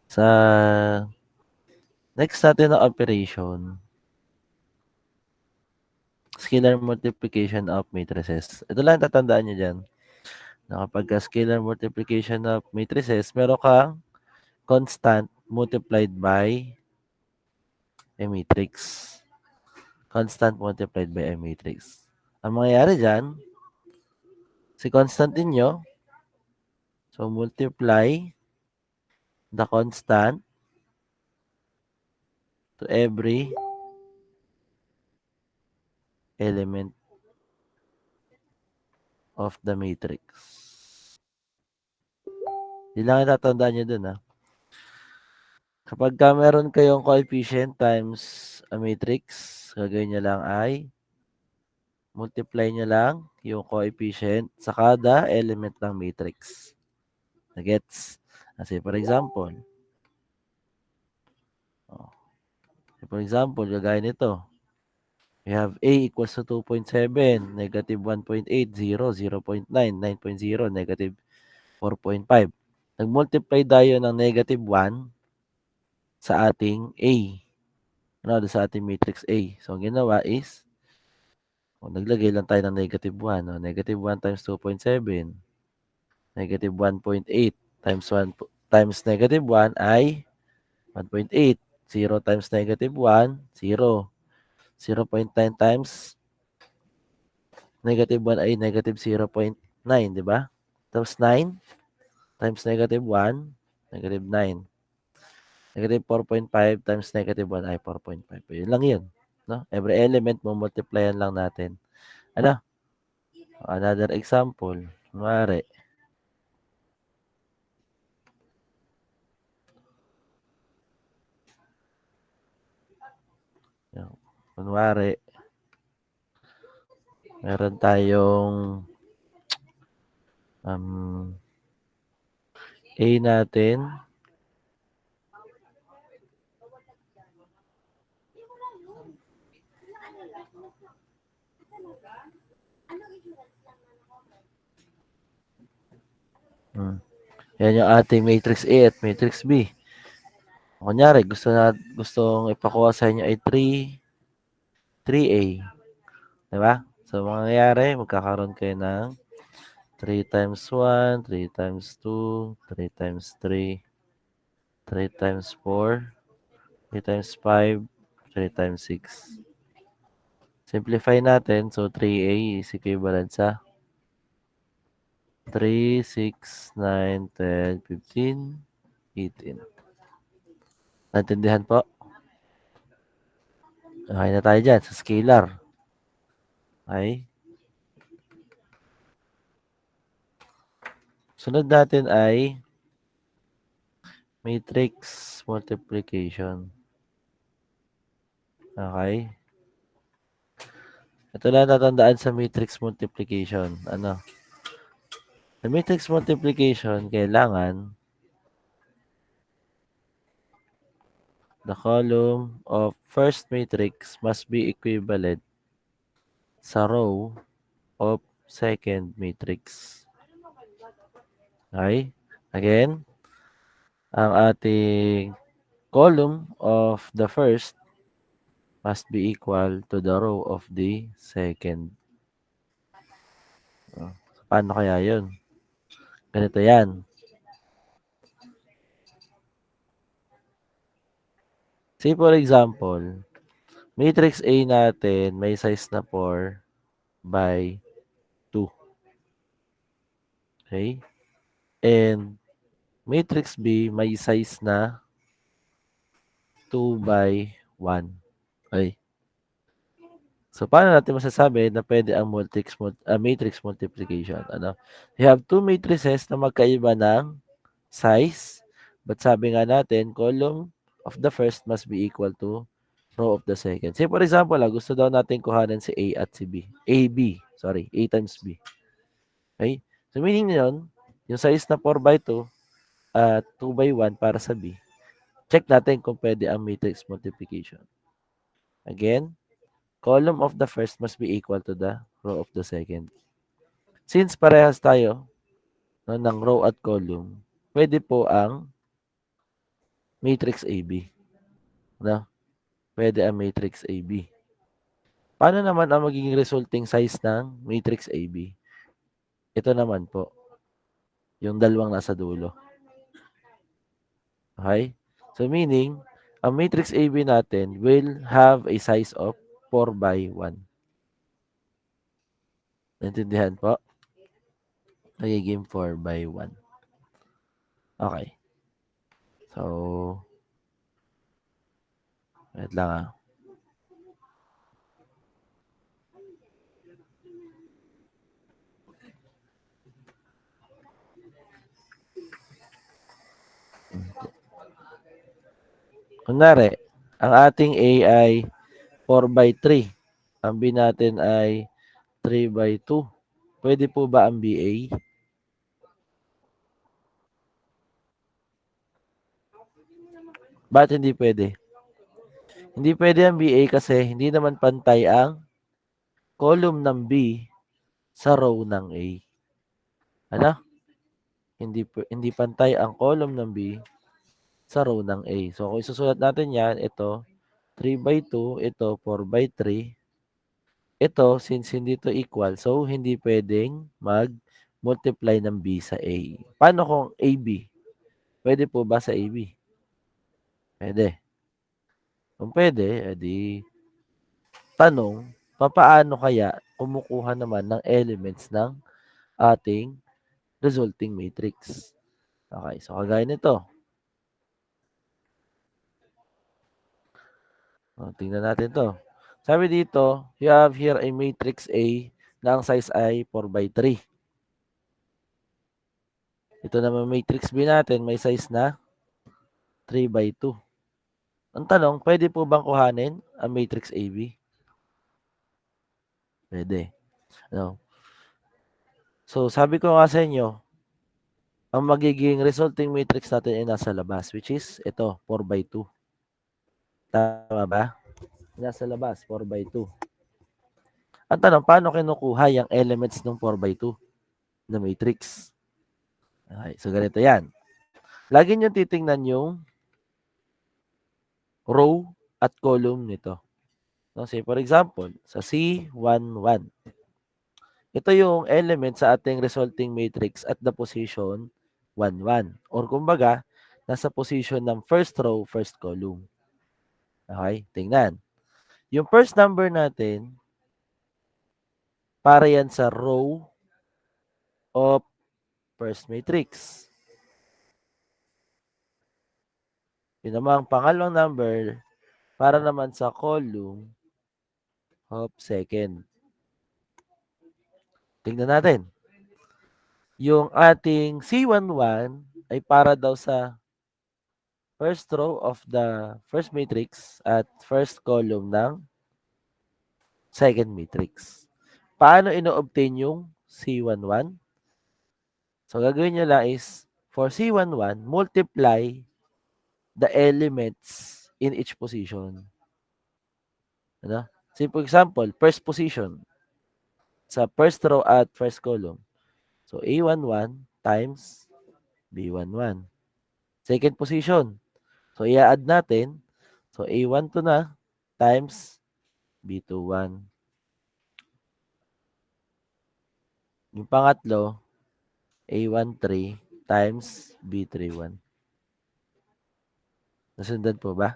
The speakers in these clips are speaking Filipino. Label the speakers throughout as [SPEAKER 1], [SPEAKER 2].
[SPEAKER 1] sa next natin na operation, scalar multiplication of matrices. Ito lang tatandaan nyo dyan. Na kapag scalar multiplication of matrices, meron kang constant multiplied by a matrix. Constant multiplied by a matrix. Ang mangyayari dyan, si constant ninyo, so multiply the constant to every element of the matrix. Yun lang itatandaan nyo dun, ha. Kapag meron kayong coefficient times a matrix, gagawin nyo lang ay multiply nyo lang yung coefficient sa kada element ng matrix. Nagets? Kasi for example, gagaya nito. We have A equals to 2.7, negative 1.8, 0, 0.9, 9.0, negative 4.5. Nag-multiply tayo ng negative 1 sa ating A. Sa ating matrix A. So, ang ginawa is, naglagay lang tayo ng negative 1. Negative 1 times 2.7. Negative 1.8 times 1 times negative 1 ay 1.8. 0 times negative 1, 0. 0.9 times negative 1 ay negative 0.9, di ba? Tapos 9 times negative 1, negative 9. Negative 4.5 times negative 1 ay 4.5. Yun lang yun. No? Every element mo multiplyan lang natin. Another example. Kunwari, meron tayong A natin. Yan yung ating matrix A at matrix B. Kunyari, gustong ipakuha sa inyo ay 3A. Diba? So, mangyayari, magkakaroon kayo ng 3 times 1, 3 times 2, 3 times 3, 3 times 4, 3 times 5, 3 times 6. Simplify natin. So, 3A is equivalent sa 3, 6, 9, 10, 15, 18. Naintindihan po? Okay na tayo dyan sa scalar. Okay? Sunod natin ay matrix multiplication. Okay? Ito lang tatandaan sa matrix multiplication. Sa matrix multiplication, kailangan the column of first matrix must be equivalent sa row of second matrix. Okay? Again, ang ating column of the first must be equal to the row of the second. Paano kaya yun? Ganito yan. Say for example, matrix A natin may size na 4 by 2. Okay? And matrix B may size na 2 by 1. Okay? So, paano natin masasabi na pwede ang matrix multiplication? You have two matrices na magkaiba ng size, but sabi nga natin, column of the first must be equal to row of the second. Say for example, gusto daw natin kuhanan si A at si B. A times B. Okay? So, meaning yun, yung size na 4 by 2 at 2 by 1 para sa B, check natin kung pwede ang matrix multiplication. Again, column of the first must be equal to the row of the second. Since parehas tayo ng row at column, pwede po ang matrix AB. No? Pwede ang matrix AB. Paano naman ang magiging resulting size ng matrix AB? Ito naman po, yung dalawang nasa dulo. Okay? So meaning, ang matrix AB natin will have a size of 4 by 1. Naintindihan po? Magiging 4 by 1. Okay. So, wait lang ah. Kunwari, ang ating A ay 4 by 3. Ang B natin ay 3 by 2. Pwede po ba ang BA? Ba't hindi pwede? Hindi pwede ang BA kasi hindi naman pantay ang column ng B sa row ng A. Ano? Hindi pantay ang column ng B sa row ng A. So kung isusulat natin yan, ito 3 by 2, ito 4 by 3. Ito, since hindi to equal, so hindi pwedeng mag-multiply ng B sa A. Paano kung AB? Pwede po ba sa AB? Pwede. Kung pwede, edi tanong, papaano kaya kumukuha naman ng elements ng ating resulting matrix? Okay, so kagaya nito. Tingnan natin to. Sabi dito, you have here a matrix A na ang size ay 4 by 3. Ito naman matrix B natin, may size na 3 by 2. Ang tanong, pwede po bang kuhanin ang matrix AB? Pwede. No. So, sabi ko nga sa inyo, ang magiging resulting matrix natin ay nasa labas, which is ito, 4 by 2. Tama ba? Nasa labas, 4 by 2. Ang tanong, paano kinukuha yung elements ng 4 by 2 na matrix? Okay, so ganito yan. Lagi nyo titingnan yung row at column nito. No, say for example, sa C11, ito yung element sa ating resulting matrix at the position 11. Or kumbaga, nasa position ng first row, first column. Okay, tingnan. Yung first number natin, para yan sa row of first matrix. Yun naman, pangalawang number, para naman sa column of second. Tingnan natin. Yung ating C11 ay para daw sa first row of the first matrix at first column ng second matrix. Paano ino-obtain yung C11? So, gagawin nyo lang is, for C11, multiply the elements in each position. Ano? So, for example, first position sa first row at first column. So, A11 times B11. Second position. So, i-add natin. So, A12 na times B21. Yung pangatlo, A13 times B31. Nasundan po ba?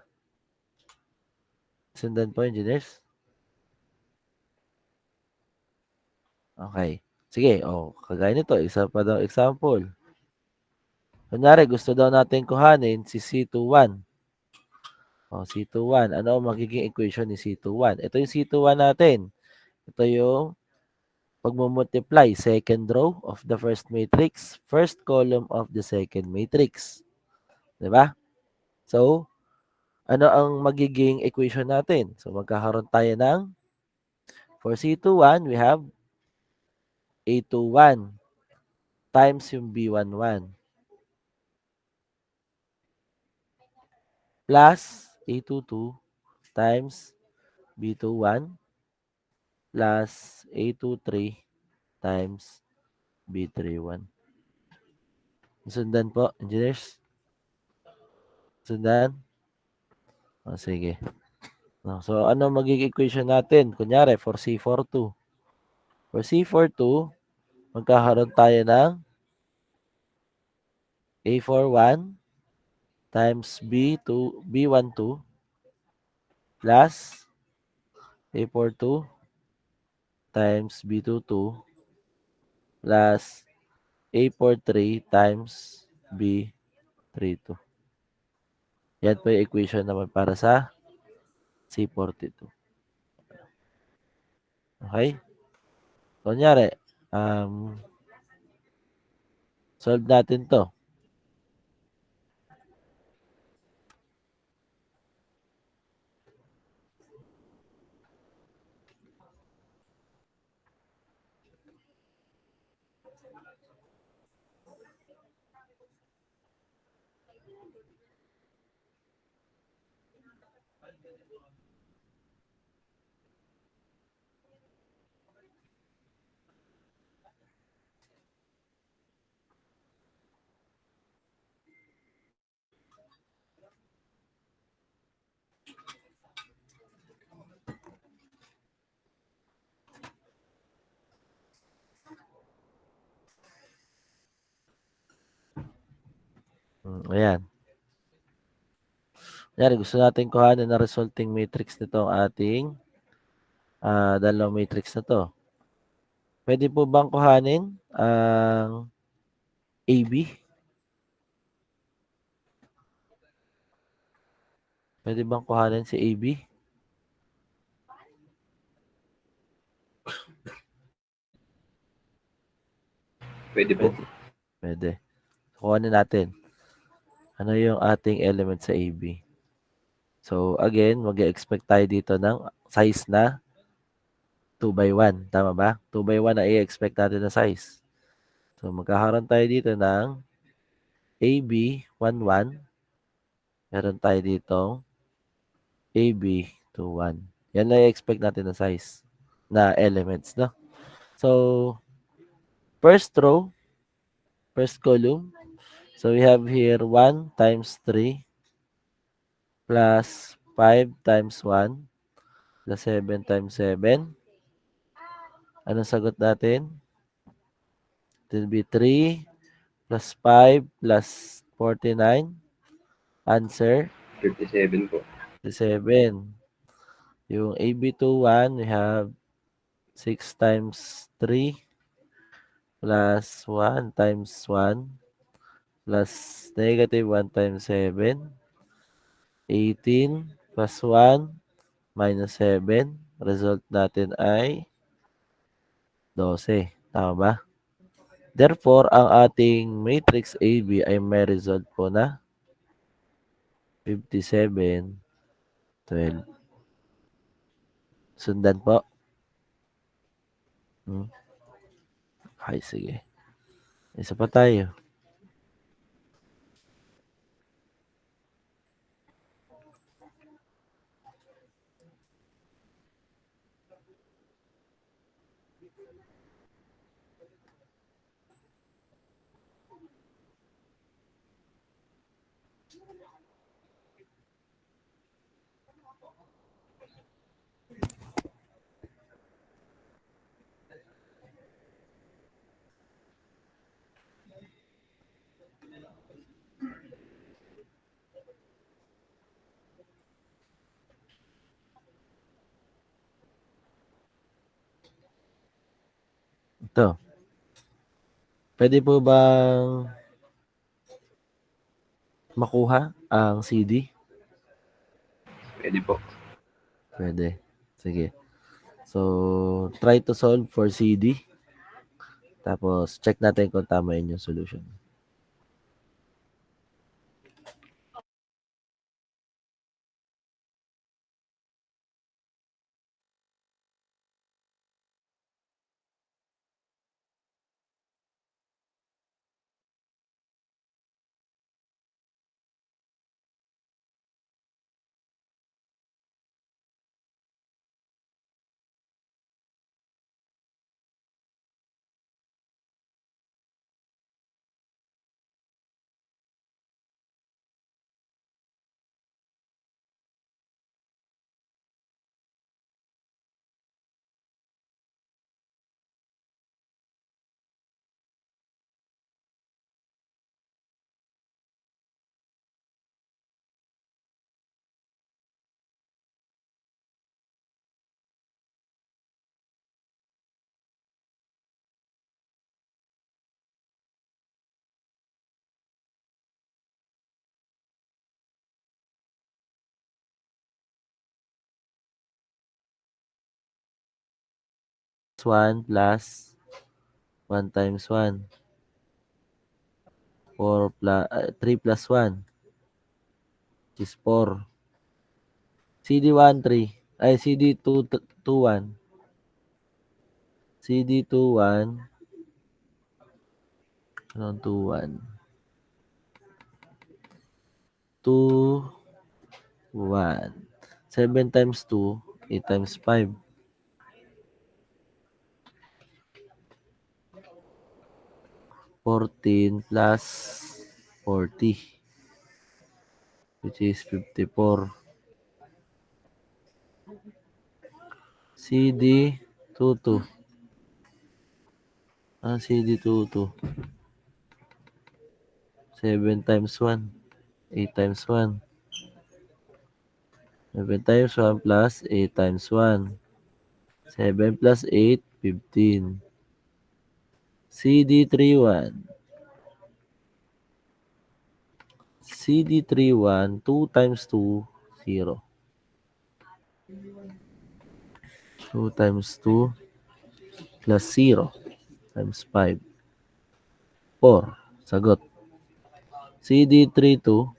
[SPEAKER 1] Nasundan po, engineers? Okay. Sige, kagaya nito, isa pa daw example. Kunyari, gusto daw natin kuhanin si C21. C21. Ano ang magiging equation ni C21? Ito yung C21 natin. Ito yung pagmumultiply, second row of the first matrix, first column of the second matrix. Diba? So, ano ang magiging equation natin? So, magkakaroon tayo ng, for C21, we have A21 times yung B11 plus A22 times B21 plus A23 times B31. Sundan po, engineers? Sundan? O, sige. No, so, ano magiging equation natin? Kunyari, for C42. For C42, magkakaroon tayo ng A41 times B12 plus A42 times B22 plus A43 times B32. Yan po yung equation naman para sa C42. Okay? Kunyari, solve natin to. Ayan. Yan, gusto natin kuhanin na resulting matrix nito ang ating dalawang matrix na to. Pwede po bang kuhanin ang AB? Pwede bang kuhanin si AB?
[SPEAKER 2] Pwede po.
[SPEAKER 1] Pwede. Kuhanin natin. Ano yung ating element sa AB? So, again, mag-expect tayo dito ng size na 2 by 1. Tama ba? 2 by 1 na i-expect natin na size. So, magkakaroon tayo dito ng AB 11. Meron tayo dito AB 21. Yan na i-expect natin na size na elements, no? So, first row, first column. So, we have here 1 times 3 plus 5 times 1 plus 7 times 7. Anong sagot natin? It will be 3 plus 5 plus 49. Answer?
[SPEAKER 2] 57 po.
[SPEAKER 1] 7. Yung AB21, we have 6 times 3 plus 1 times 1 plus negative 1 times 7. 18 plus 1 minus 7. Result natin ay 12. Tama ba? Therefore, ang ating matrix AB ay may result po na 57, 12. Sundan po. Okay, sige. Isa pa tayo. Ito. Pwede po bang makuha ang CD?
[SPEAKER 2] Pwede po.
[SPEAKER 1] Pwede. Sige. So, try to solve for CD. Tapos, check natin kung tama yun yung solution. 1 plus 1 times 1. 3 plus 1 is 4. CD1, 3. Ay, CD2, 2, 1. CD2, 1. Anong 2, 1? 2, 1. 7 times 2, 8 times 5. 14 plus 40, which is 54. CD 22. CD 22. 7 times 1, 8 times 1. 7 times 1 plus 8 times 1. 7 plus 8, 15. CD 31. CD 31, 2 times 2, 0. 2 times 2 plus 0 times 5. 4. Sagot. CD 32.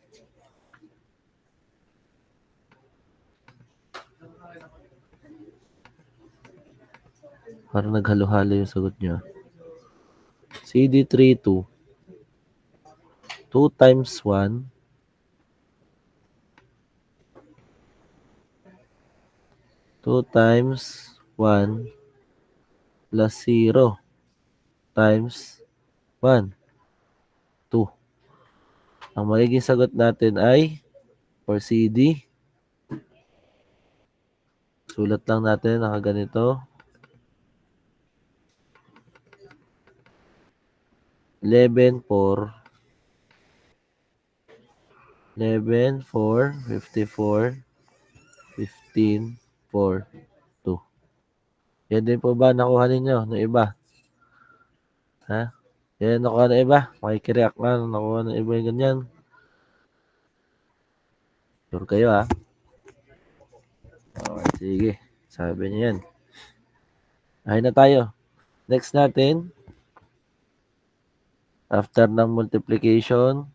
[SPEAKER 1] Parang naghalo-halo yung sagot nyo. CD 32. 2 times 1. 2 times 1 plus 0 times 1. 2. Ang magiging sagot natin ay for CD. Sulat lang natin nakaganito. 11, 4. 11, 4, 54, 15, 4, 2. Yan din po ba nakuha ninyo ng iba? Ha? Yan nakuha ng iba? Makikireact na nakuha ng iba yung ganyan. Sure kayo ha? Okay, sige. Sabi niyo yan. Ay na tayo. Next natin. After ng multiplication,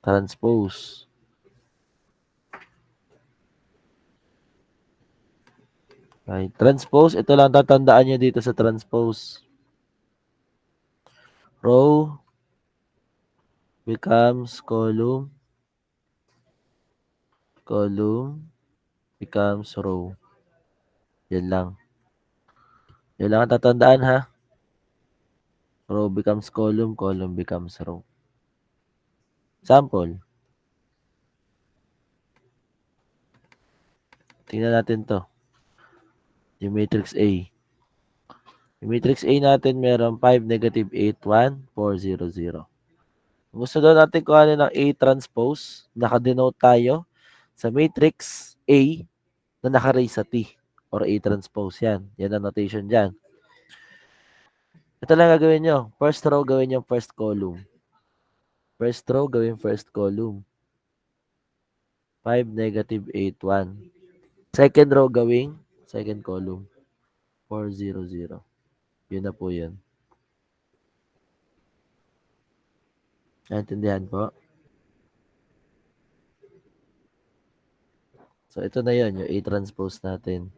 [SPEAKER 1] transpose. Okay. Transpose, ito lang tatandaan nyo dito sa transpose. Row becomes column. Column becomes row. Yan lang. Yan lang ang tatandaan ha. Row becomes column, column becomes row. Sample. Tingnan natin to. Yung matrix A. Yung matrix A natin meron 5, negative 8, 1, 4, 0, 0. Kung gusto daw natin kuhanin ng A transpose, nakadenote tayo sa matrix A na naka-raise sa T or A transpose yan. Yan ang notation dyan. Ito lang gagawin nyo. First row gawin yung first column. First row gawin first column. 5, negative 8, 1. Second row gawing second column. 4, 0, 0. Yun na po yun. Naintindihan po? So, ito na yun, yung A transpose natin.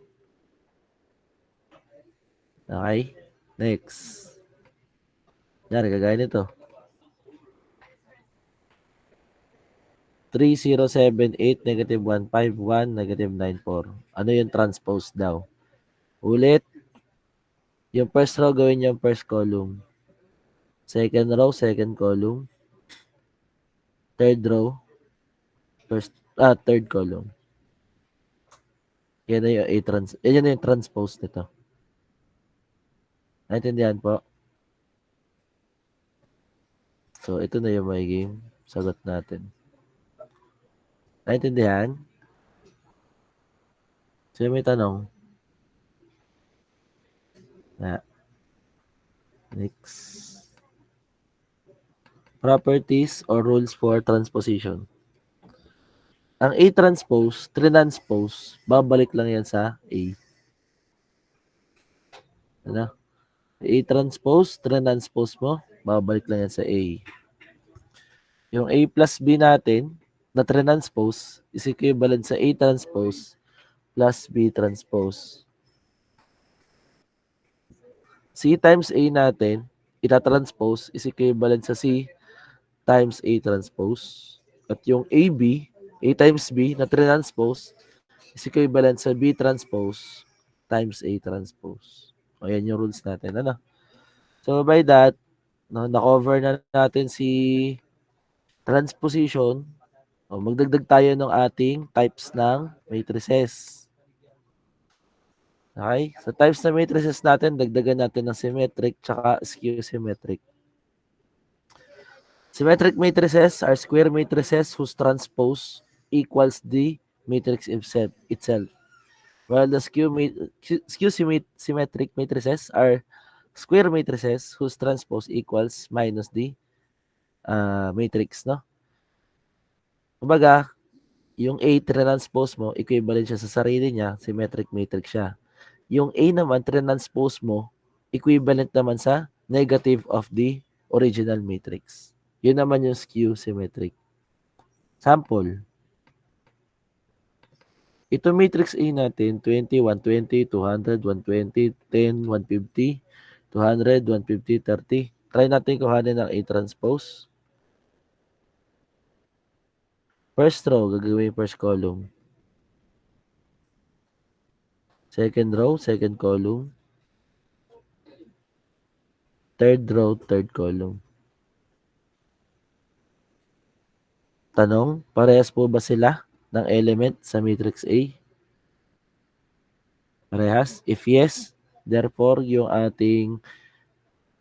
[SPEAKER 1] Okay? Next. Yan, kagaya nito. 3078, negative 151, negative 94. Ano yung transpose daw? Ulit. Yung first row, gawin yung first column. Second row, second column. Third row, third column. Yan na yung yan na yung transpose nito. Naintindihan po? So, ito na yung magiging sagot natin. Naintindihan? Sino may tanong? Next. Properties or rules for transposition. Ang A transpose, transpose, babalik lang yan sa A. Ano? A transpose, transpose mo, babalik lang yan sa A. Yung A plus B natin, na transpose, is equivalent sa A transpose plus B transpose. C times A natin, ita-transpose, is equivalent sa C times A transpose. At yung AB, A times B na transpose, is equivalent sa B transpose times A transpose. O yan yung rules natin. Ano? So by that, no, na-cover na natin si transposition. O, magdagdag tayo ng ating types ng matrices. Okay? So types ng matrices natin, dagdagan natin ng symmetric tsaka skew symmetric. Symmetric matrices are square matrices whose transpose equals the matrix itself. While the symmetric matrices are square matrices whose transpose equals minus the matrix, no? Kumbaga, yung A transpose mo, equivalent siya sa sarili niya, symmetric matrix siya. Yung A naman, transpose mo, equivalent naman sa negative of the original matrix. Yun naman yung skew symmetric. Sample. Ito matrix A natin, 20, 120, 200, 120, 10, 150, 200, 150, 30. Try natin kuhanin ng A transpose. First row, gagawin yung first column. Second row, second column. Third row, third column. Tanong, parehas po ba sila ng element sa matrix A? Parehas? If yes, therefore, yung ating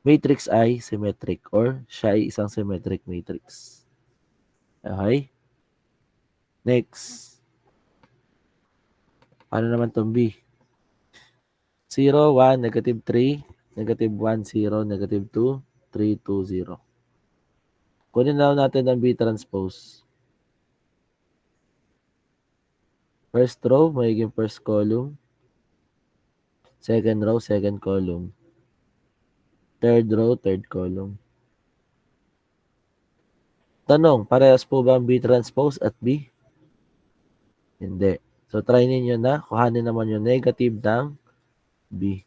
[SPEAKER 1] matrix ay symmetric or siya ay isang symmetric matrix. Okay? Next. Ano naman itong B? 0, 1, negative 3, negative 1, 0, negative 2, 3, 2, 0. Kunin na natin ang B transpose. First row, magiging first column. Second row, second column. Third row, third column. Tanong, parehas po ba ang B transpose at B? Hindi. So, try ninyo na kuhanin naman yung negative ng B.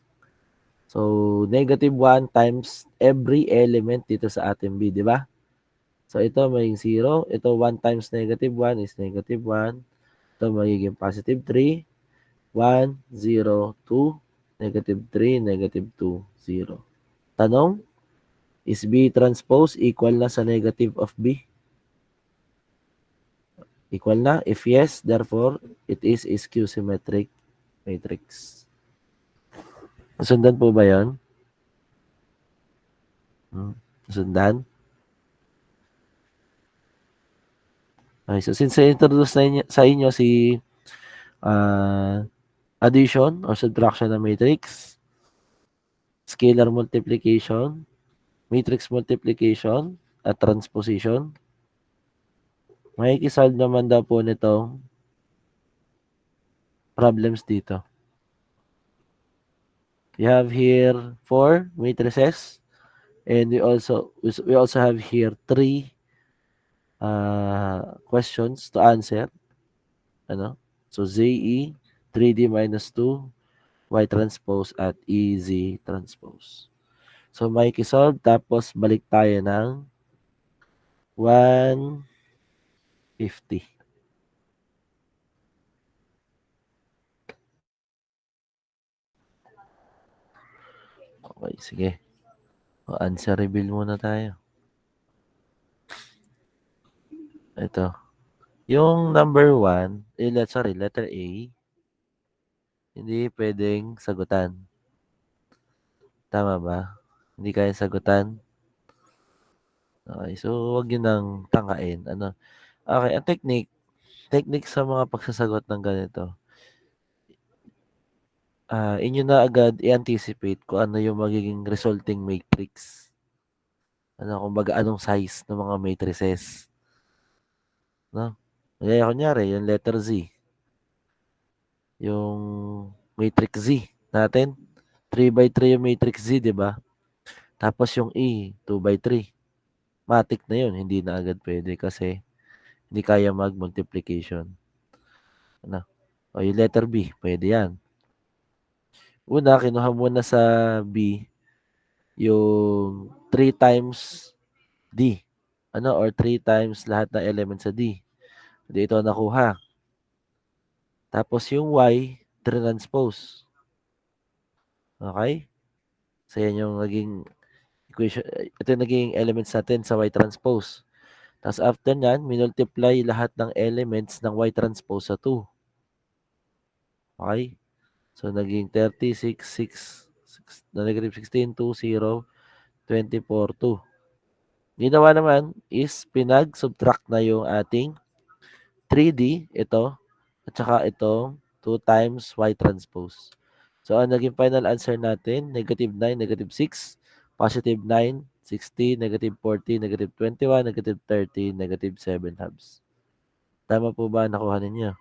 [SPEAKER 1] So, negative 1 times every element dito sa ating B, di ba? So, ito magiging 0. Ito 1 times negative 1 is negative 1. Ito magiging positive 3. 1, 0, 2, negative 3, negative 2, 0. Tanong, is B transpose equal na sa negative of B? Equal na? If yes, therefore, it is a skew-symmetric matrix. Nasundan po ba yan? Nasundan? Okay, so since I-introduce sa inyo si addition or subtraction ng matrix, scalar multiplication, matrix multiplication, at transposition, makikisolve naman daw po nito problems dito. You have here 4 matrices, and we also have here 3 questions to answer. Ano? So ZE 3D minus 2 Y transpose at EZ transpose. So makikisolve tapos balik tayo ng 150. Okay, sige. Answer reveal muna tayo. Ito. Yung number 1, letter A, hindi pwedeng sagutan. Tama ba? Hindi kaya sagutan. Okay, so wag yun nang tangkain. Ano? Okay, ang technique sa mga pagsasagot ng ganito, inyo na agad i-anticipate kung ano yung magiging resulting matrix. Ano, kumbaga anong size ng mga matrices. No? Kaya kunyari, yung letter Z. Yung matrix Z natin. 3x3 yung matrix Z, di ba? Tapos yung E, 2x3. Matic na yun, hindi na agad pwede kasi hindi kaya mag-multiplication. Ano? O yung letter B, pwede yan. Una, kinuha muna sa B yung 3 times D. Ano? Or 3 times lahat ng elements sa D. Hindi ito nakuha. Tapos yung Y, transpose. Okay? So yan yung naging equation. Ito yung naging elements natin sa Y transpose. Tapos after nyan, minultiply lahat ng elements ng Y transpose sa 2. Okay? So naging 36, 6, negative 16, 2, 0, 24, 2. Ginawa naman is pinag-subtract na yung ating 3D, ito, at saka itong 2 times Y transpose. So ang naging final answer natin, negative 9, negative 6, positive 9, 60, negative 40, negative 21, negative 30, negative 7 halves. Tama po ba nakuha ninyo?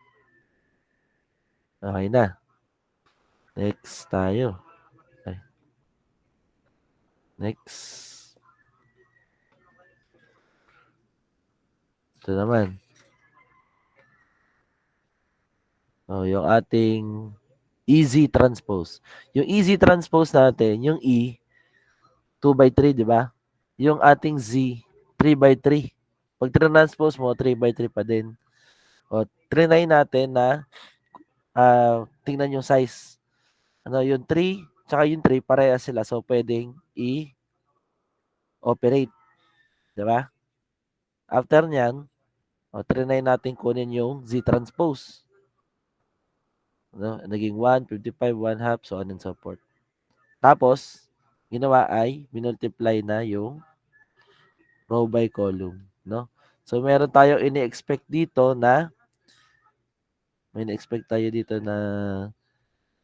[SPEAKER 1] Okay na. Next tayo. Okay. Next. Ito naman. Yung ating easy transpose. Yung easy transpose natin, yung E, 2x3, di ba? Yung ating Z, 3x3. Pag transpose mo, 3x3 pa din. Trinay natin na tingnan yung size. Yung 3, tsaka yung 3, parehas sila. So, pwedeng i-operate. Di ba? After nyan, trinay natin kunin yung Z transpose. Naging 1, 55, 1 half, so on and so forth. Tapos, ginawa ay minultiply na yung row by column, no? So, meron tayong ini-expect dito na may na-expect tayo dito na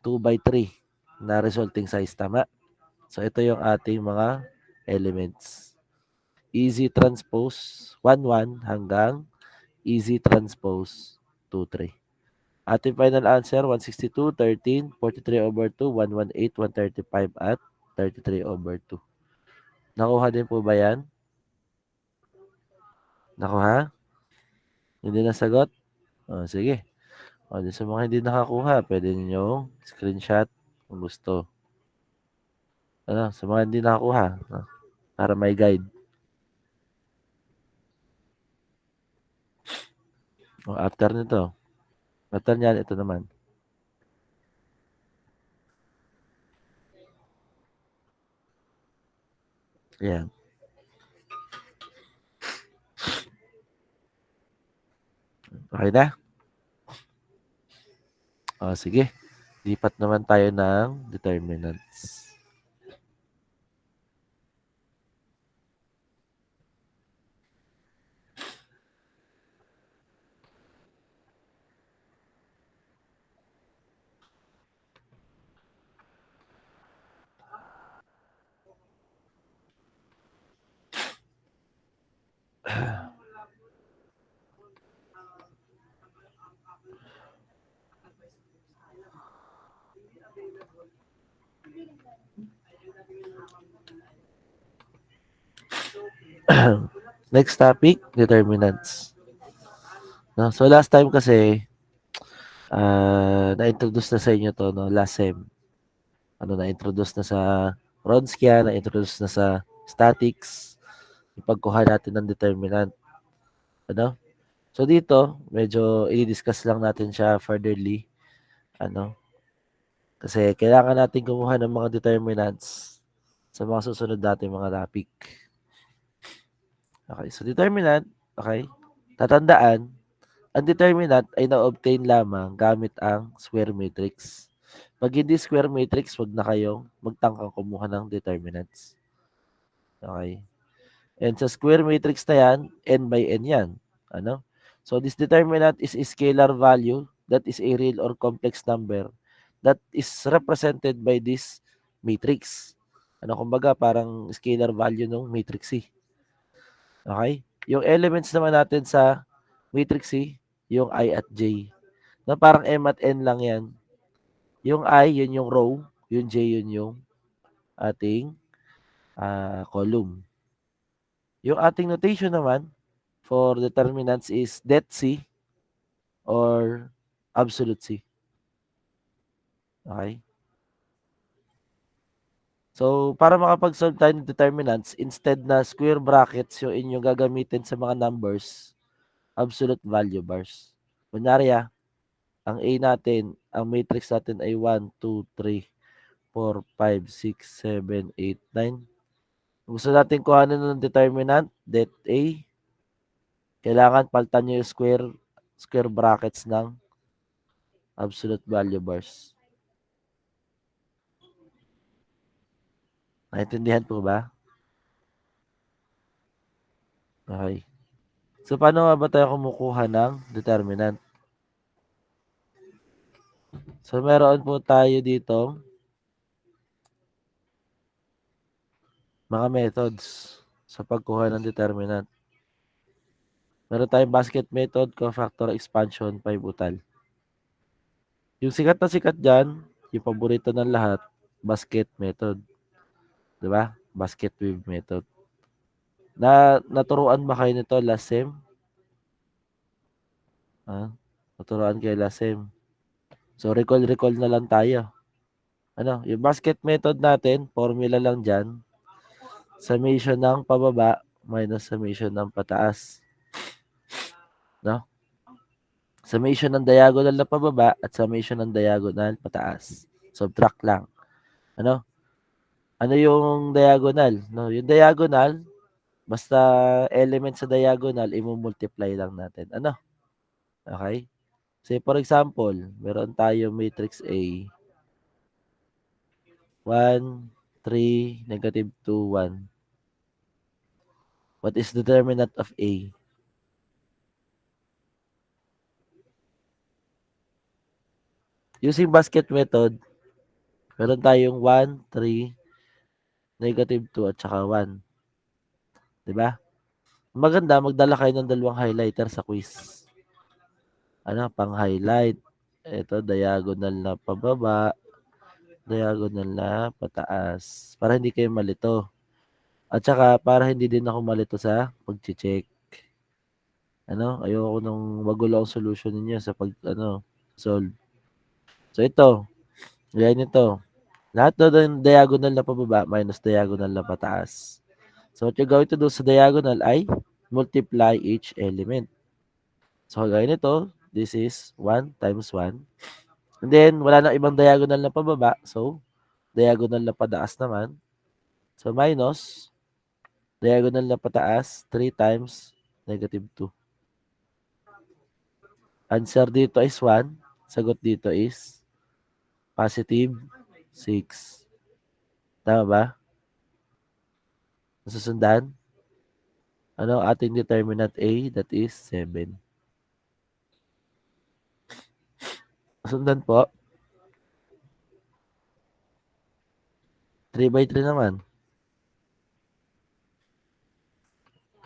[SPEAKER 1] 2x3 na resulting size, tama? So, ito yung ating mga elements. Easy transpose 1, 1 hanggang easy transpose 2, 3. Ating final answer, 162, 13, 43 over 2, 118, 135 at 33 over 2. Nakuha din po ba yan? Nakuha? Hindi nasagot? Sige. Sa mga hindi nakakuha, pwede ninyong screenshot kung gusto. Sa mga hindi nakakuha, para may guide. After nito. After nyan, ito naman. Ayan. Okay na? Sige. Lipat naman tayo ng determinants. Next topic, determinants. So last time kasi, na-introduce na sa inyo to, no? Last sem. Na-introduce na sa Wronskian, na-introduce na sa statics, yung pagkuha natin ng determinant. So dito, medyo i-discuss lang natin siya furtherly. Kasi kailangan natin kumuha ng mga determinants sa mga susunod natin mga topic. Okay, so determinant, okay, tatandaan, ang determinant ay na-obtain lamang gamit ang square matrix. Pag hindi square matrix, wag na kayong magtangkang kumuha ng determinants. Okay. And sa square matrix na yan, n by n yan. So this determinant is a scalar value that is a real or complex number that is represented by this matrix. Kumbaga parang scalar value ng matrix C. Okay? Yung elements naman natin sa matrix C, yung I at J. Parang M at N lang yan. Yung I, yun yung row. Yung J yun yung ating column. Yung ating notation naman for determinants is det C or absolute C. Okay? So, para makapag-solve tayo ng determinants, instead na square brackets yung inyong gagamitin sa mga numbers, absolute value bars. Kunyari ang A natin, ang matrix natin ay 1, 2, 3, 4, 5, 6, 7, 8, 9. Gusto natin kuhanin ng determinant, det A, kailangan palitan nyo yung square brackets ng absolute value bars. Naintindihan po ba? Okay. So, paano nga ba tayo kumukuha ng determinant? So, meron po tayo dito mga methods sa pagkuha ng determinant. Meron tayong basket method, cofactor expansion, pivotal. Yung sikat na sikat dyan, yung paborito ng lahat, basket method. Diba? Basket weave method. Naturuan ba kayo nito last sem? Naturuan kayo last sem. So, recall na lang tayo. Yung basket method natin, formula lang dyan. Summation ng pababa minus summation ng pataas. No? Summation ng diagonal na pababa at summation ng diagonal pataas. Subtract lang. Ano yung diagonal? No, yung diagonal, basta element sa diagonal, i-multiply lang natin. Okay? Say for example, meron tayo matrix A. 1, 3, negative 2, 1. What is the determinant of A? Using basket method, meron tayong 1, 3, negative 2, at saka 1. Diba? Maganda, magdala kayo ng dalawang highlighter sa quiz. Pang-highlight. Ito, diagonal na pababa, diagonal na pataas. Para hindi kayo malito. At saka, para hindi din ako malito sa pag-check. Ayoko nung magulo ang solution ninyo sa solve. So, ito. Ganyan ito. Lahat ng diagonal na pababa minus diagonal na pataas. So, what you're going to do sa diagonal ay multiply each element. So, kagaya nito, this is 1 times 1. And then, wala na ibang diagonal na pababa. So, diagonal na pataas naman. So, minus diagonal na pataas, 3 times negative 2. Answer dito is 1. Sagot dito is positive 6. Tama ba? Nasusundan? Ano ang ating determinant A? That is 7. Sundan po. 3 by 3 naman.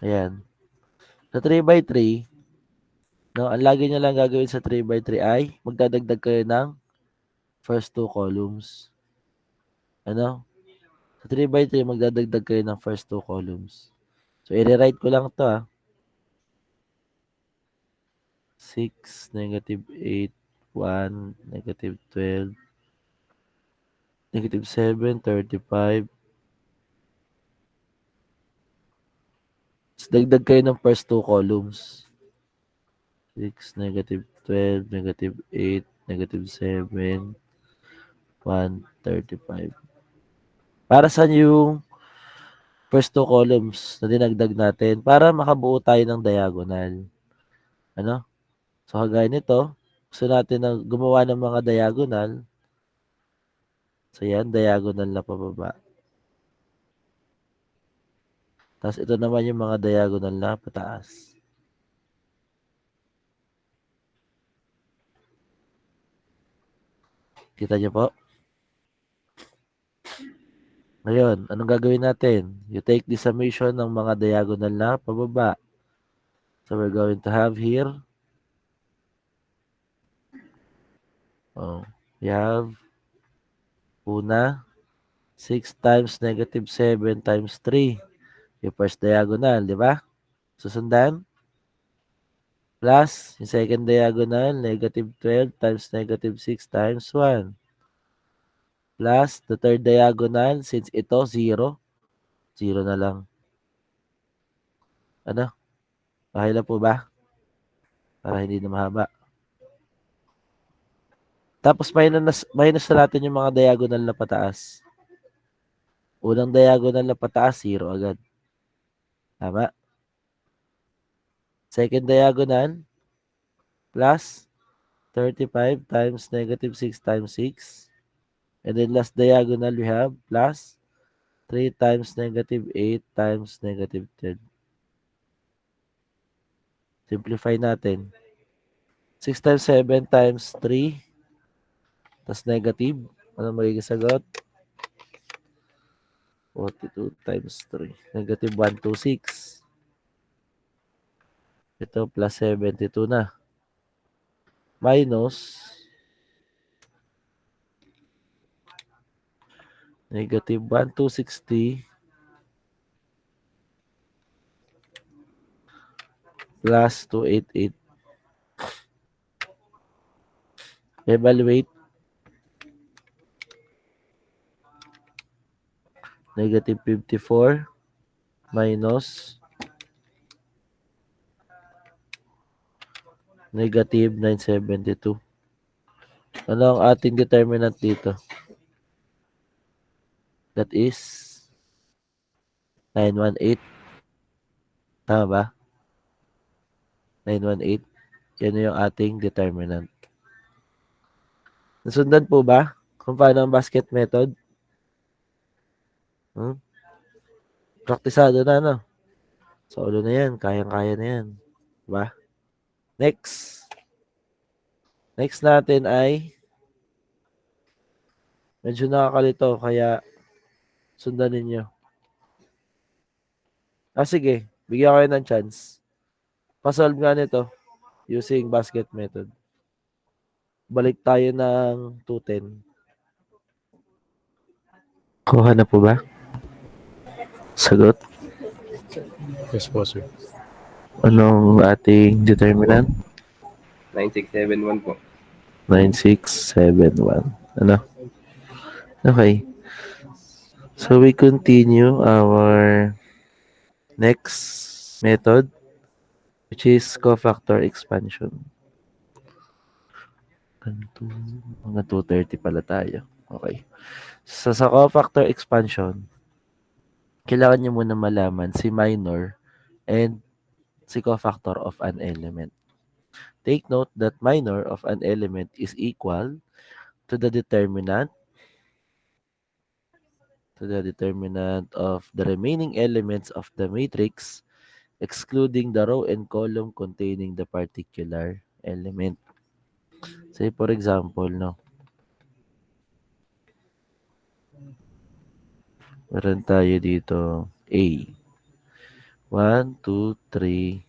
[SPEAKER 1] Ayan. Sa 3 by 3, no, ang lagi nyo lang gagawin sa 3 by 3 ay magdadagdag kayo ng first two columns. Sa 3 by 3, magdadagdag kayo ng first two columns. So, i-rewrite ko lang to 6, negative 8, 1, negative 12, negative 7, 35. So, dagdag kayo ng first two columns. 6, negative 12, negative 8, negative 7, 1, 35. Para saan yung first two columns na dinagdag natin? Para makabuo tayo ng diagonal. So, kagaya nito, gusto natin na gumawa ng mga diagonal. So, yan, diagonal na pababa. Tapos, ito naman yung mga diagonal na pataas. Kita niyo po? Ngayon, anong gagawin natin? You take the summation ng mga diagonal na pababa. So, we're going to have here, we have Una, 6 times negative 7 times 3. Yung first diagonal, di ba? Susundan. Plus, yung second diagonal, negative 12 times negative 6 times 1. Plus, the third diagonal, since ito, 0. 0 na lang. Ano? Okay lang po ba? Para hindi na mahaba. Tapos minus na natin yung mga diagonal na pataas. Unang diagonal na pataas, 0 agad. Tama? Second diagonal, plus 35 times negative 6 times 6. And then last diagonal, we have plus 3 times negative 8 times negative 10. Simplify natin. 6 times 7 times 3, tas negative. Ano magiging sagot? 42 times 3. Negative 126. Ito plus 72 na. Minus negative 1260 plus 288. Evaluate. Negative 54 minus negative 972. Ano ang ating determinant dito? That is 918. Tama ba? 918. Yan yung ating determinant. Nasundan po ba kung paano ang basket method? Praktisado na, no? Sa ulo na yan. Kayang-kaya na yan. Diba? Next. Next natin ay medyo nakakalito kaya sundan ninyo. Sige. Bigyan kayo ng chance. Pasolve nga nito using basket method. Balik tayo ng 210. Kuha na po ba? Sagot?
[SPEAKER 3] Yes po, sir.
[SPEAKER 1] Anong ating determinant?
[SPEAKER 2] 9671 po.
[SPEAKER 1] 9671. Ano? Okay. So we continue our next method, which is cofactor expansion. Mga 230 pala tayo. Okay. So sa cofactor expansion, kailangan nyo muna malaman si minor and si cofactor of an element. Take note that minor of an element is equal to the determinant of the remaining elements of the matrix, excluding the row and column containing the particular element. Say for example, no, meron tayo dito A. 1, 2, 3,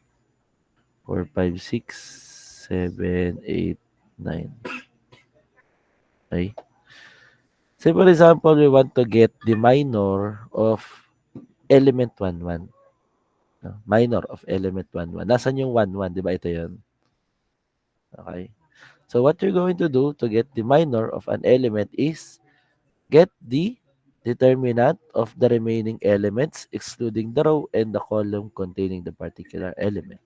[SPEAKER 1] 4, 5, 6, 7, 8, 9. Okay. Say for example, we want to get the minor of element 1, 1. No? Minor of element 1, 1. Nasaan yung 1, 1? Di ba ito yun? Okay. So what you're going to do to get the minor of an element is get the determinant of the remaining elements, excluding the row and the column containing the particular element.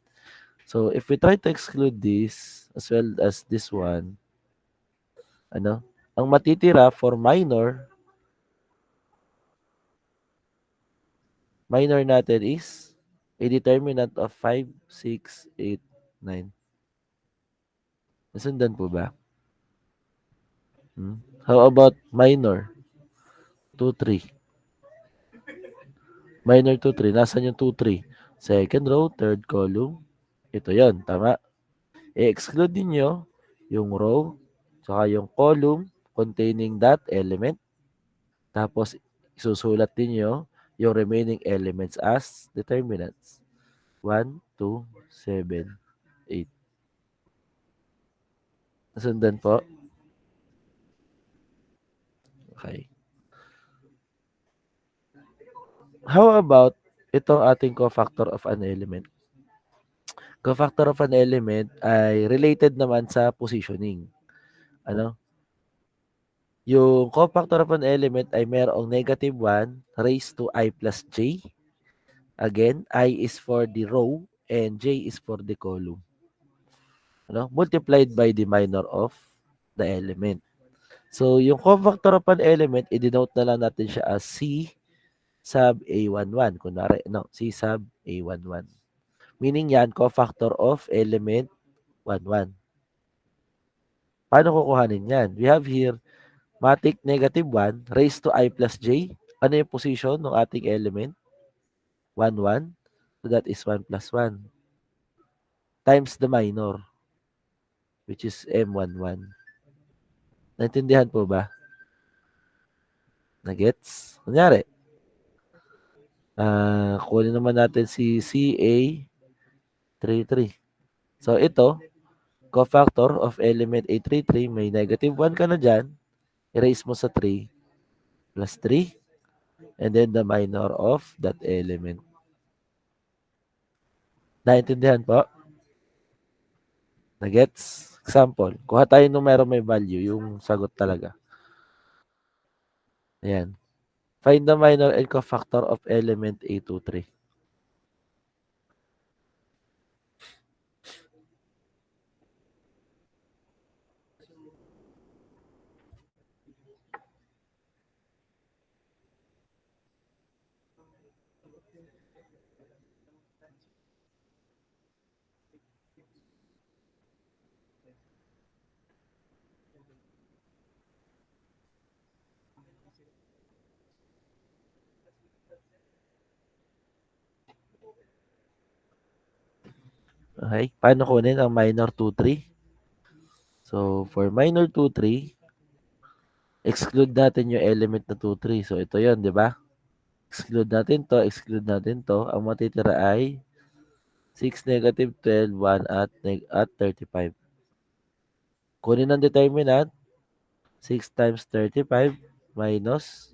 [SPEAKER 1] So if we try to exclude this as well as this one, ano, ang matitira for minor natin is a determinant of 5, 6, 8, 9. Nasundan po ba? How about minor? 2, 3. Minor 2, 3. Nasaan yung 2, 3? Second row, third column. Ito yon, tama? I-exclude niyo yung row, saka yung column containing that element. Tapos, isusulat niyo yung remaining elements as determinants. 1, 2, 7, 8. Nasundan po? Okay. How about itong ating cofactor of an element? Cofactor of an element ay related naman sa positioning. Ano? Yung cofactor of an element ay mayroong negative 1 raised to I plus j. Again, I is for the row and j is for the column. Ano? Multiplied by the minor of the element. So, yung cofactor of an element, i-denote na lang natin siya as C sub A11. Kunwari, no, C sub A11. Meaning yan, cofactor of element 11. Paano kukuhanin yan? We have here matic negative 1 raised to I plus j. Ano yung position ng ating element? 1, 1. So that is 1 plus 1 times the minor, which is M11. Naintindihan po ba? Nagets? Kunyari, kunin naman natin si CA33. So ito, cofactor of element A33, may negative 1 ka na dyan. Erase mo sa 3 plus 3 and then the minor of that element. Naintindihan po? Nagets? Example, kuha tayo nung meron may value, yung sagot talaga. Ayan. Find the minor and cofactor of element A23. Okay? Paano kunin ang minor 2-3? So, for minor 2-3, exclude natin yung element na 2-3. So, ito yon, di ba? Exclude natin to. Ang matitira ay 6, negative 12, 1 at 35. Kunin ang determinant. 6 times 35 minus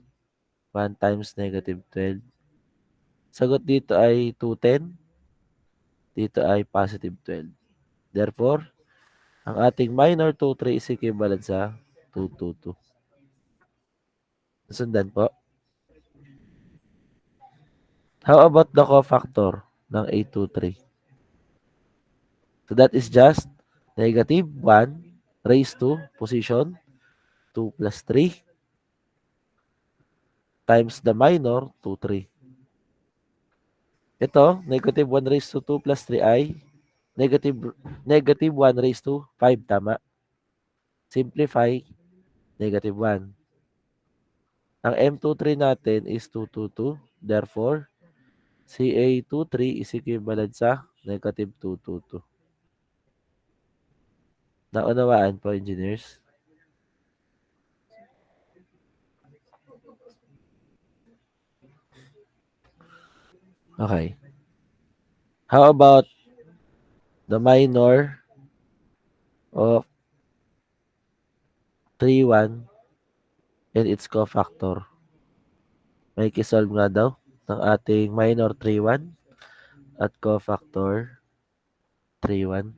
[SPEAKER 1] 1 times negative 12. Sagot dito ay 210. Dito ay positive 12. Therefore, ang ating minor 2-3 is equivalent sa 222. Nasundan po. How about the cofactor ng 823? So that is just negative 1 raised to position 2 plus 3 times the minor 2-3. Ito, negative 1 raised to 2 plus 3 ay negative 1 raised to 5, tama? Simplify, negative 1. Ang M23 natin is 222. Therefore, CA23 is equivalent sa negative 222. Naunawaan po, engineers? Okay. How about the minor of 3-1 and its cofactor? May kisolve nga daw ng ating minor 3-1 at cofactor 3-1.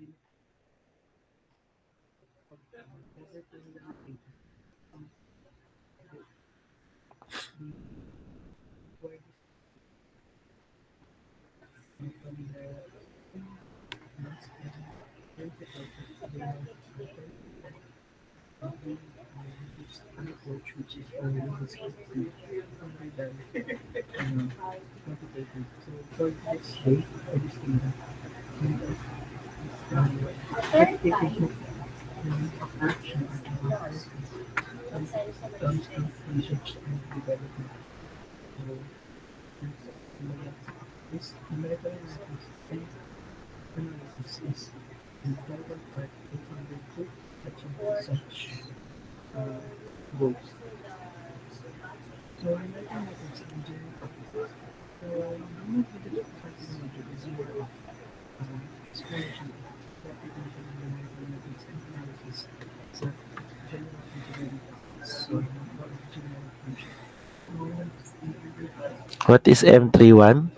[SPEAKER 1] What is M31?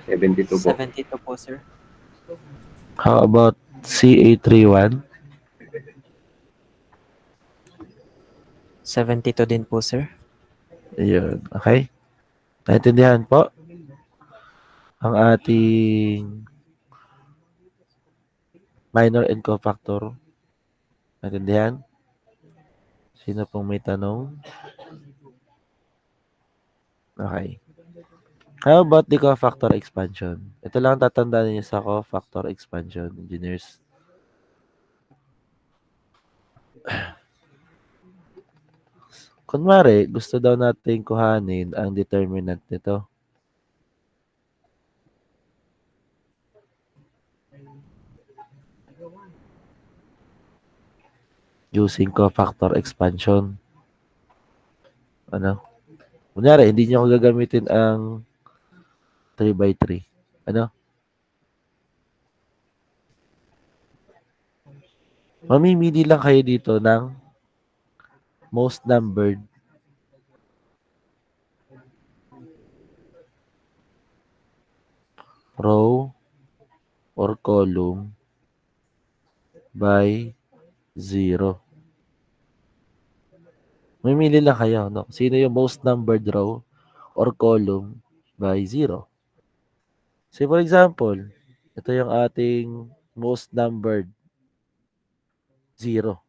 [SPEAKER 2] 72 po.
[SPEAKER 4] 72 po, sir.
[SPEAKER 1] How about CA31?
[SPEAKER 4] 72 din po, sir.
[SPEAKER 1] Ayun. Okay? Naintindihan po ang ating minor and cofactor. Naintindihan? Sino pong may tanong? Okay. How about the cofactor expansion? Ito lang tatandaan niyo sa cofactor expansion, engineers. Kunwari, gusto daw natin kuhanin ang determinant nito. Using cofactor expansion. Ano? Kunyari, hindi nyo gagamitin ang 3x3. Ano? Mamimili lang kayo dito ng most numbered row or column by 0. Mamimili lang kayo, no? Sino yung most numbered row or column by 0. Say for example, ito yung ating most numbered 0.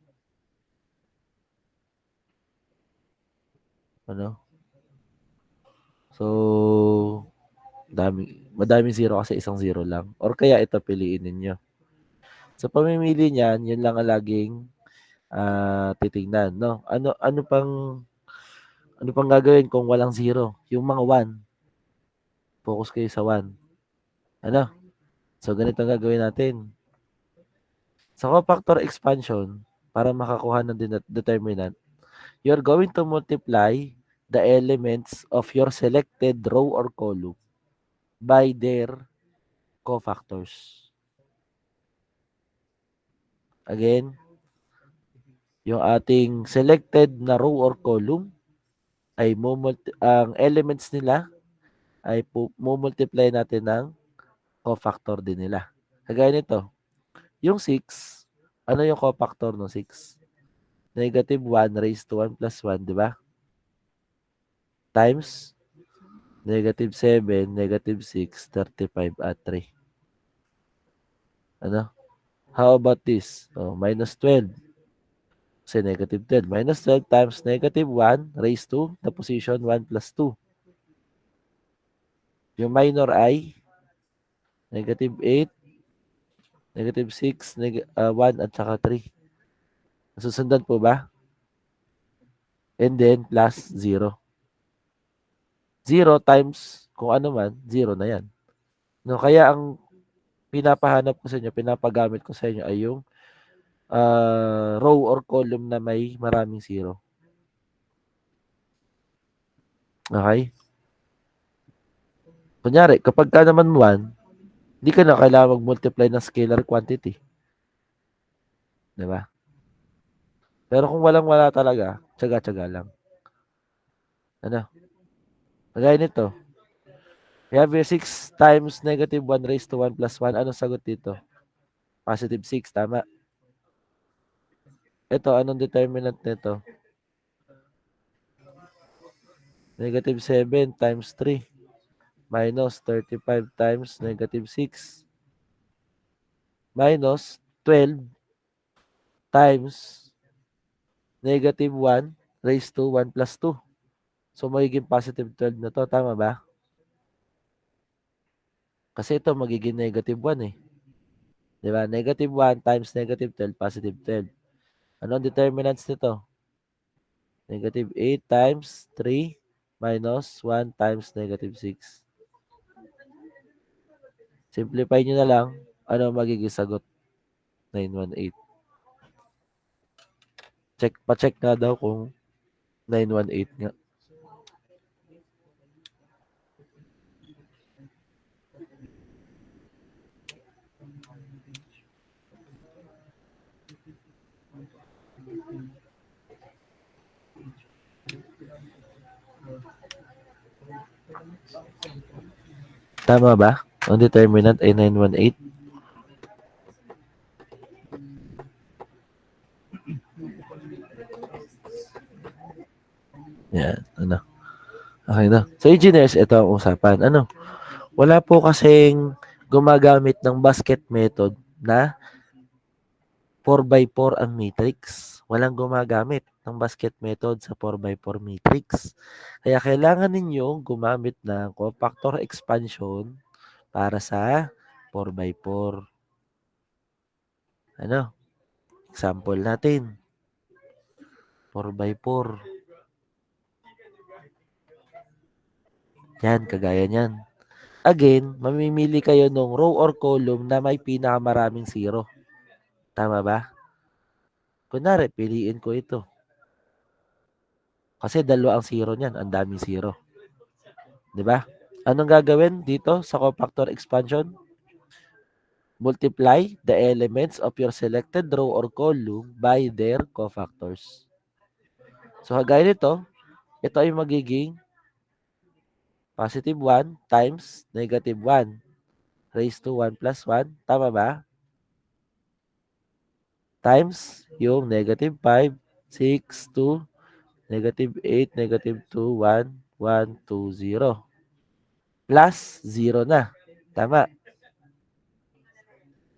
[SPEAKER 1] Ano? So, madaming 0 kasi isang 0 lang. Or kaya ito piliin ninyo. Sa pamimili niyan, yun lang ang laging titingnan, no? Ano pang gagawin kung walang 0? Yung mga 1. Focus kayo sa 1. Ano? So, ganito ang gagawin natin. Sa cofactor expansion, para makakuha ng determinant, you're going to multiply the elements of your selected row or column by their cofactors. Again, yung ating selected na row or column ay ang elements nila ay multiply natin ng cofactor din nila. Kagaya nito, yung 6, ano yung cofactor ng 6? Negative 1 raised to 1 plus 1, di ba? Times negative 7, negative 6, 35 at 3. Ano? How about this? Minus 12. Kasi negative 12. Minus 12 times negative 1 raised to the position 1 plus 2. Yung minor ay negative 8, negative 6, 1 at saka 3. Nasusundan po ba? And then plus 0. 0 times kung ano man, 0 na yan. No, kaya ang pinapahanap ko sa inyo, pinapagamit ko sa inyo ay yung row or column na may maraming 0. Okay? Kunyari, kapag ka naman 1, hindi ka na kailangan mag-multiply ng scalar quantity. Diba? Pero kung walang-wala talaga, tsaga-tsaga lang. Ano? Kagaya nito. We have here 6 times negative 1 raised to 1 plus 1. Anong sagot dito? Positive 6, tama. Ito, anong determinant nito? Negative 7 times 3 minus 35 times negative 6 minus 12 times negative 1 raised to 1 plus 2. So, magiging positive 12 na to. Tama ba? Kasi ito magiging negative 1 eh. Diba? Negative 1 times negative 12, positive 12. Ano ang determinants nito? Negative 8 times 3 minus 1 times negative 6. Simplify nyo na lang. Ano magiging sagot? 918. Pa-check nga daw kung 918 nga. Tama ba? Ang determinant ay 918. Yan, ano. Okay na. So, engineers, ito ang usapan. Ano? Wala po kasing gumagamit ng basket method na 4x4 ang matrix. Walang gumagamit ng basket method sa 4x4 matrix. Kaya kailangan ninyong gumamit ng cofactor expansion para sa 4x4. Ano? Example natin. 4x4. Yan, kagaya niyan. Again, mamimili kayo ng row or column na may pinakamaraming zero. Tama ba? Kunwari, piliin ko ito. Kasi dalawa ang zero niyan. Ang daming zero. Di ba? Anong gagawin dito sa cofactor expansion? Multiply the elements of your selected row or column by their cofactors. So, kagaya nito, ito ay magiging positive 1 times negative 1 raised to 1 plus 1. Tama ba? Times yung negative 5, 6, 2, negative 8, negative 2, 1, 1, 2, 0. Plus 0 na. Tama.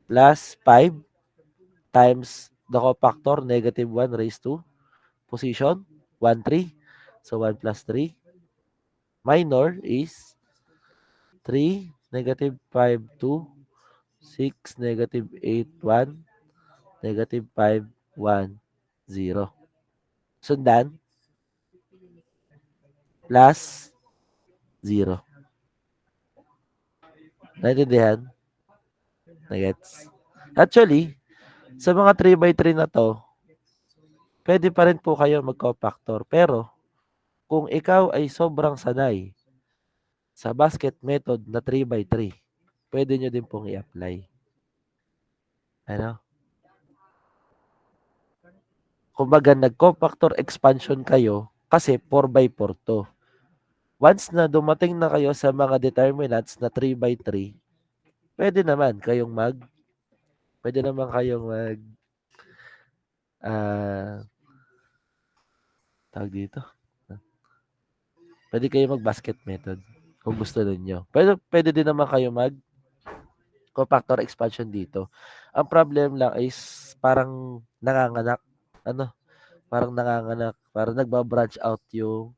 [SPEAKER 1] Plus 5 times the cofactor negative 1 raised to position 1, 3. So 1 plus 3. Minor is 3, negative 5, 2, 6, negative 8, 1, negative 5, 1, 0. Sundan, plus 0. Naintindihan? Nagets? Actually, sa mga 3x3 na to, pwede pa rin po kayo mag-cofactor. Pero, kung ikaw ay sobrang sanay sa basket method na 3x3, pwede nyo din pong i-apply. Ano? Kumbaga, nag-cofactor expansion kayo kasi 4x4 to. Once na dumating na kayo sa mga determinants na 3x3, pwede naman kayong mag tawag dito. Pwede kayo mag-basket method kung gusto niyo. Pwede din naman kayo mag cofactor expansion dito. Ang problem lang is parang nanganganak. Ano? Parang nagbabranch out yung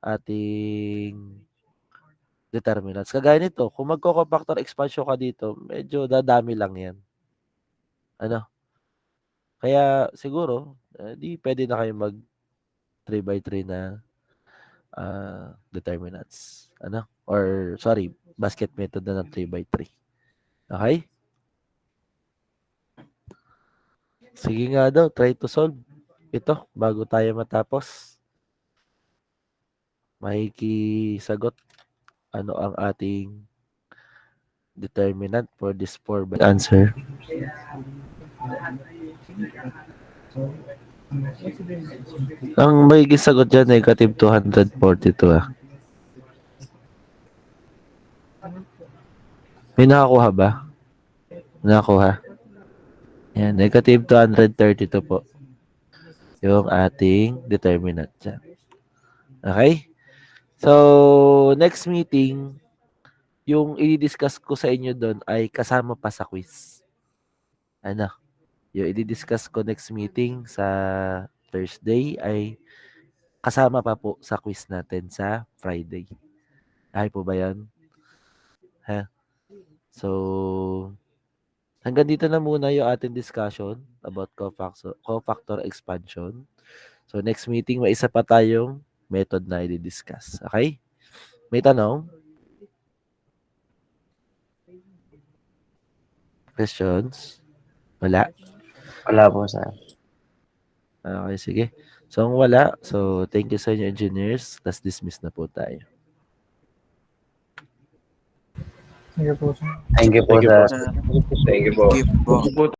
[SPEAKER 1] ating determinants. Kagaya nito, kung magko-cofactor expansion ka dito, medyo dadami lang yan. Ano? Kaya siguro, di pwede na kayo mag 3x3 na determinants. Ano? Or, sorry, basket method na ng 3x3. Okay? Sige nga daw, try to solve ito bago tayo matapos. Makikisagot ano ang ating determinant for this 4x answer. Ang magiging sagot dyan, negative 242 ah. May nakakuha ba? Nakakuha. Yan, negative 232 po. Yung ating determinant dyan. Okay? So, next meeting, yung i-discuss ko sa inyo doon ay kasama pa sa quiz. Ano? Yung i-discuss ko next meeting sa Thursday ay kasama pa po sa quiz natin sa Friday. Ay po ba yan? Ha? So, hanggang dito na muna yung ating discussion about cofactor expansion. So, next meeting, may isa pa tayong method na i-discuss. Okay? May tanong? Questions? Wala?
[SPEAKER 2] Wala po, sir.
[SPEAKER 1] Okay, sige. So, kung wala, so thank you sa inyo, engineers. Let's dismiss na po tayo.
[SPEAKER 3] Thank you po, sir.
[SPEAKER 2] Thank you po,
[SPEAKER 3] Thank you
[SPEAKER 2] sir.
[SPEAKER 3] po, sir.
[SPEAKER 2] Thank you po.
[SPEAKER 4] Thank you po.